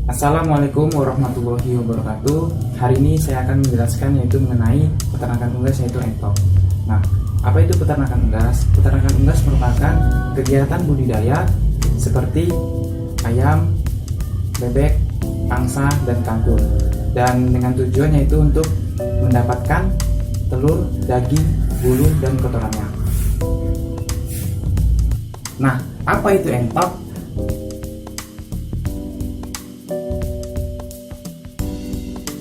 Assalamualaikum warahmatullahi wabarakatuh. Hari ini saya akan menjelaskan yaitu mengenai peternakan unggas yaitu entok. Nah, apa itu peternakan unggas? Peternakan unggas merupakan kegiatan budidaya seperti ayam, bebek, angsa, dan kangkung. Dan dengan tujuan yaitu untuk mendapatkan telur, daging, bulu, dan kotorannya. Nah, apa itu entok?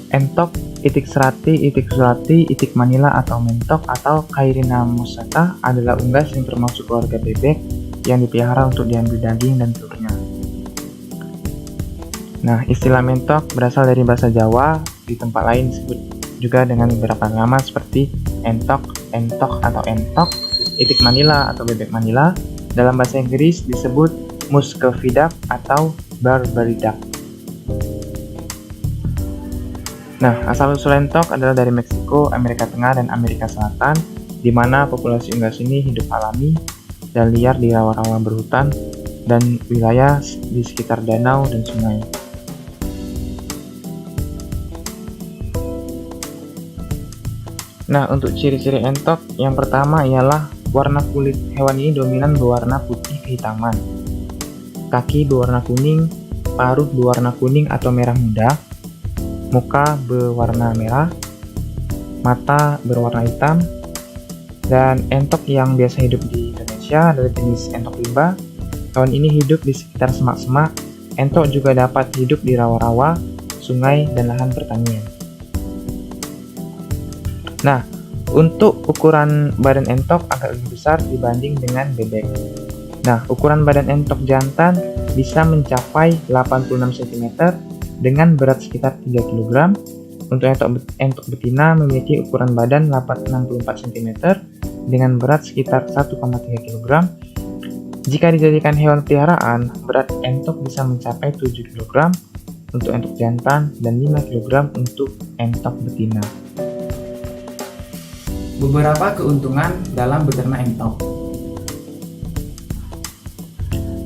Entok, itik serati, itik sulati, itik manila atau mentok atau Cairina moschata adalah unggas yang termasuk keluarga bebek yang dipelihara untuk diambil daging dan telurnya. Nah, istilah mentok berasal dari bahasa Jawa, di tempat lain disebut juga dengan beberapa nama seperti entok, entok atau entok, itik manila atau bebek manila. Dalam bahasa Inggris disebut muscovy duck atau Barbary duck. Nah, asal-usul entok adalah dari Meksiko, Amerika Tengah, dan Amerika Selatan, di mana populasi unggas ini hidup alami dan liar di rawa-rawa berhutan dan wilayah di sekitar danau dan sungai. Nah, untuk ciri-ciri entok, yang pertama ialah warna kulit hewan ini dominan berwarna putih kehitaman. Kaki berwarna kuning, paruh berwarna kuning atau merah muda, muka berwarna merah, mata berwarna hitam, dan entok yang biasa hidup di Indonesia adalah jenis entok limba. Hewan ini hidup di sekitar semak-semak. Entok juga dapat hidup di rawa-rawa, sungai, dan lahan pertanian. Nah, untuk ukuran badan entok agak lebih besar dibanding dengan bebek. Nah, ukuran badan entok jantan bisa mencapai 86 cm dengan berat sekitar 3 kg. Untuk entok betina memiliki ukuran badan 64 cm dengan berat sekitar 1,3 kg. Jika dijadikan hewan peliharaan, berat entok bisa mencapai 7 kg untuk entok jantan dan 5 kg untuk entok betina. Beberapa keuntungan dalam beternak entok.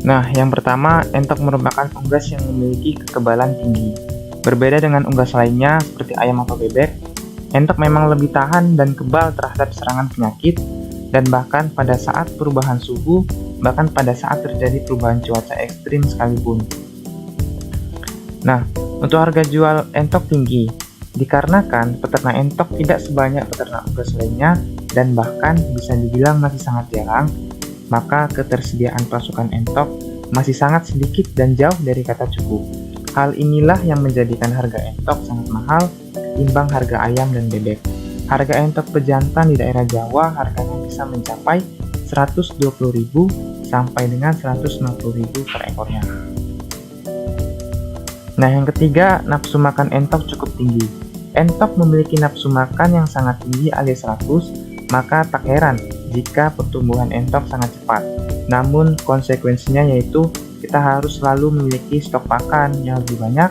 Nah, yang pertama, entok merupakan unggas yang memiliki kekebalan tinggi. Berbeda dengan unggas lainnya seperti ayam atau bebek, entok memang lebih tahan dan kebal terhadap serangan penyakit dan bahkan pada saat perubahan suhu, bahkan pada saat terjadi perubahan cuaca ekstrim sekalipun. Nah, untuk harga jual entok tinggi, dikarenakan peternak entok tidak sebanyak peternak unggas lainnya dan bahkan bisa dibilang masih sangat jarang, maka ketersediaan pasukan entok masih sangat sedikit dan jauh dari kata cukup. Hal inilah yang menjadikan harga entok sangat mahal timbang harga ayam dan bebek. Harga entok pejantan di daerah Jawa harganya bisa mencapai 120.000 sampai dengan 160.000 per ekornya. Nah, yang ketiga, nafsu makan entok cukup tinggi. Entok memiliki nafsu makan yang sangat tinggi alias 100, maka tak heran jika pertumbuhan entok sangat cepat. Namun konsekuensinya yaitu kita harus selalu memiliki stok pakan yang lebih banyak.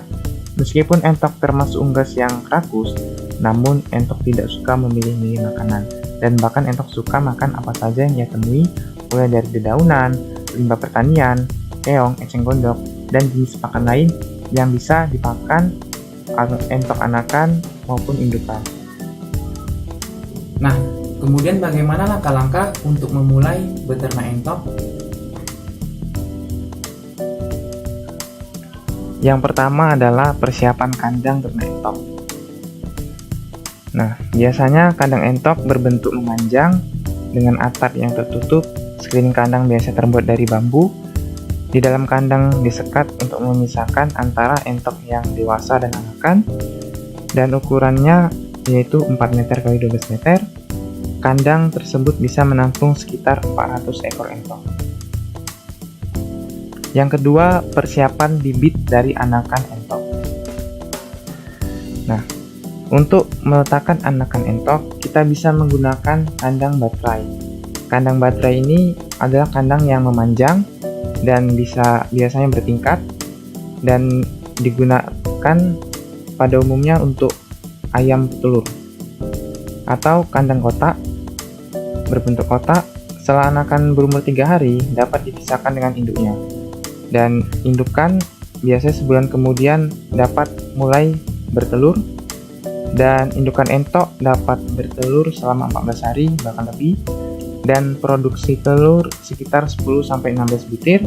Meskipun entok termasuk unggas yang rakus, namun entok tidak suka memilih-milih makanan, dan bahkan entok suka makan apa saja yang ia temui, mulai dari dedaunan, limbah pertanian, keong, eceng gondok, dan jenis pakan lain yang bisa dipakan entok anakan maupun indukan. Nah, kemudian bagaimana langkah-langkah untuk memulai beternak entok? Yang pertama adalah persiapan kandang ternak entok. Nah, biasanya kandang entok berbentuk memanjang dengan atap yang tertutup. Sekeliling kandang biasa terbuat dari bambu. Di dalam kandang disekat untuk memisahkan antara entok yang dewasa dan anakan, dan ukurannya yaitu 4 meter x 12 meter. Kandang tersebut bisa menampung sekitar 400 ekor entok. Yang kedua, persiapan bibit dari anakan entok. Nah, untuk meletakkan anakan entok, kita bisa menggunakan kandang baterai. Kandang baterai ini adalah kandang yang memanjang dan biasanya bertingkat dan digunakan pada umumnya untuk ayam petelur. Atau kandang kotak berbentuk kotak. Setelah anakan berumur 3 hari dapat dipisahkan dengan induknya, dan indukan biasanya sebulan kemudian dapat mulai bertelur, dan indukan entok dapat bertelur selama 14 hari bahkan lebih, dan produksi telur sekitar 10-16 butir.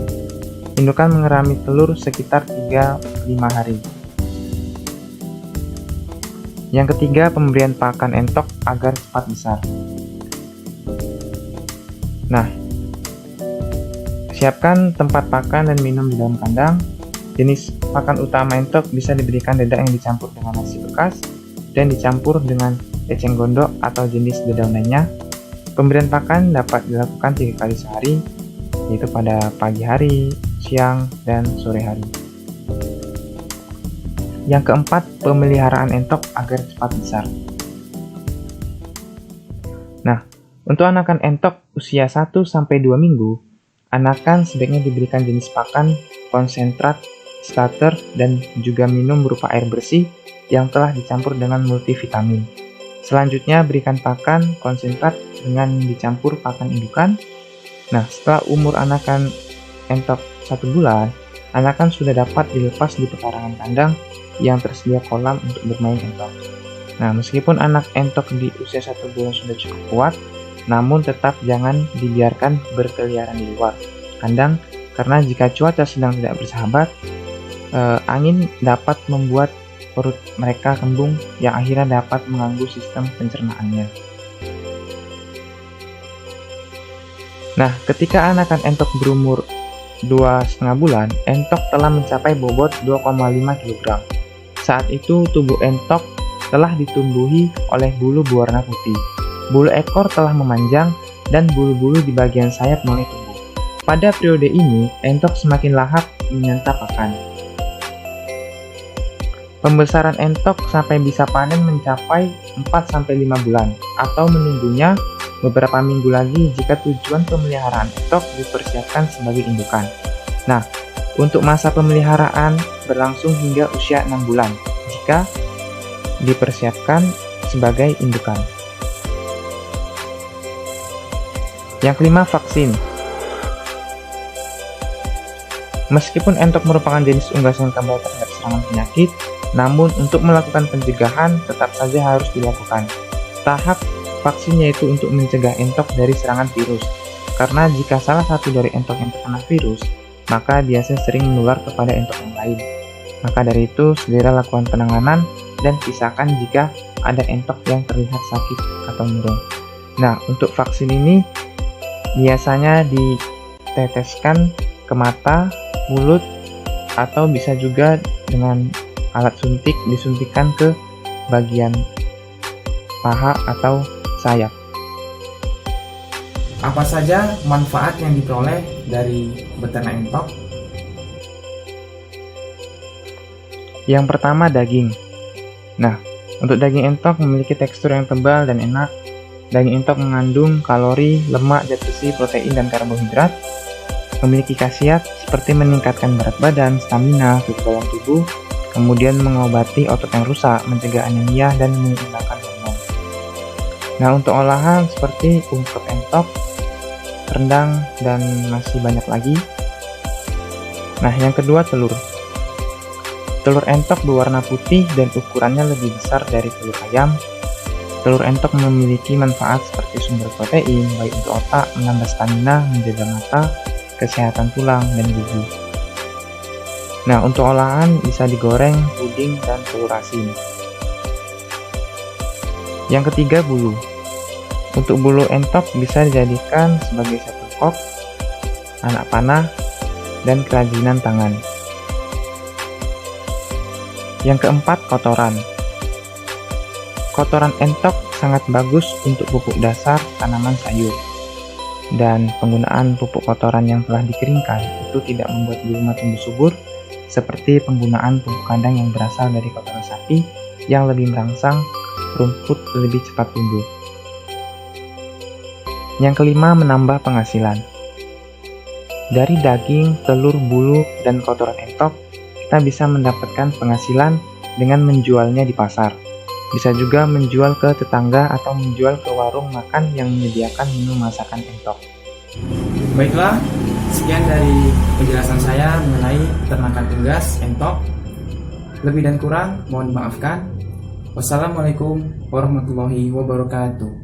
Indukan mengerami telur sekitar 3-5 hari. Yang ketiga, pemberian pakan entok agar cepat besar. Nah, siapkan tempat pakan dan minum di dalam kandang. Jenis pakan utama entok bisa diberikan dedak yang dicampur dengan nasi bekas dan dicampur dengan eceng gondok atau jenis dedaun lainnya. Pemberian pakan dapat dilakukan 3 kali sehari, yaitu pada pagi hari, siang, dan sore hari. Yang keempat, pemeliharaan entok agar cepat besar. Nah, untuk anakan entok usia 1-2 minggu, anakan sebaiknya diberikan jenis pakan konsentrat, starter, dan juga minum berupa air bersih yang telah dicampur dengan multivitamin. Selanjutnya, berikan pakan konsentrat dengan dicampur pakan indukan. Nah, setelah umur anakan entok 1 bulan, anakan sudah dapat dilepas di pekarangan kandang yang tersedia kolam untuk bermain entok. Nah, meskipun anak entok di usia 1 bulan sudah cukup kuat, namun tetap jangan dibiarkan berkeliaran di luar kandang, karena jika cuaca sedang tidak bersahabat, angin dapat membuat perut mereka kembung yang akhirnya dapat mengganggu sistem pencernaannya. Nah, ketika anakan entok berumur 2,5 bulan, entok telah mencapai bobot 2,5 kg. Saat itu tubuh entok telah ditumbuhi oleh bulu berwarna putih. Bulu ekor telah memanjang dan bulu-bulu di bagian sayap mulai tumbuh. Pada periode ini, entok semakin lahap menyantap pakan. Pembesaran entok sampai bisa panen mencapai 4-5 bulan, atau menunggunya beberapa minggu lagi jika tujuan pemeliharaan entok dipersiapkan sebagai indukan. Nah, untuk masa pemeliharaan berlangsung hingga usia 6 bulan jika dipersiapkan sebagai indukan. Yang kelima, vaksin. Meskipun entok merupakan jenis unggas yang kebal terhadap serangan penyakit, namun untuk melakukan pencegahan tetap saja harus dilakukan. Tahap vaksin yaitu untuk mencegah entok dari serangan virus, karena jika salah satu dari entok yang terkena virus, maka biasanya sering menular kepada entok yang lain. Maka dari itu, segera lakukan penanganan dan pisahkan jika ada entok yang terlihat sakit atau murung. Nah, untuk vaksin ini biasanya diteteskan ke mata, mulut, atau bisa juga dengan alat suntik disuntikkan ke bagian paha atau sayap. Apa saja manfaat yang diperoleh dari beternak entok? Yang pertama, daging. Nah, untuk daging entok memiliki tekstur yang tebal dan enak. Daging entok mengandung kalori, lemak, zat besi, protein, dan karbohidrat. Memiliki khasiat seperti meningkatkan berat badan, stamina, kekebalan tubuh, kemudian mengobati otot yang rusak, mencegah anemia, dan menyeimbangkan hormon. Nah, untuk olahan seperti ungkep entok, rendang, dan masih banyak lagi. Nah, yang kedua, telur. Telur entok berwarna putih dan ukurannya lebih besar dari telur ayam. Telur entok memiliki manfaat seperti sumber protein, baik untuk otak, menambah stamina, menjaga mata, kesehatan tulang, dan gigi. Nah, untuk olahan bisa digoreng, puding, dan telur asin. Yang ketiga, bulu. Untuk bulu entok bisa dijadikan sebagai shuttlecock, anak panah, dan kerajinan tangan. Yang keempat, kotoran. Kotoran entok sangat bagus untuk pupuk dasar tanaman sayur. Dan penggunaan pupuk kotoran yang telah dikeringkan itu tidak membuat bulu tumbuh subur, seperti penggunaan pupuk kandang yang berasal dari kotoran sapi yang lebih merangsang rumput lebih cepat tumbuh. Yang kelima, menambah penghasilan. Dari daging, telur, bulu, dan kotoran entok, kita bisa mendapatkan penghasilan dengan menjualnya di pasar. Bisa juga menjual ke tetangga atau menjual ke warung makan yang menyediakan menu masakan entok. Baiklah, sekian dari penjelasan saya mengenai peternakan unggas entok. Lebih dan kurang mohon dimaafkan. Wassalamualaikum warahmatullahi wabarakatuh.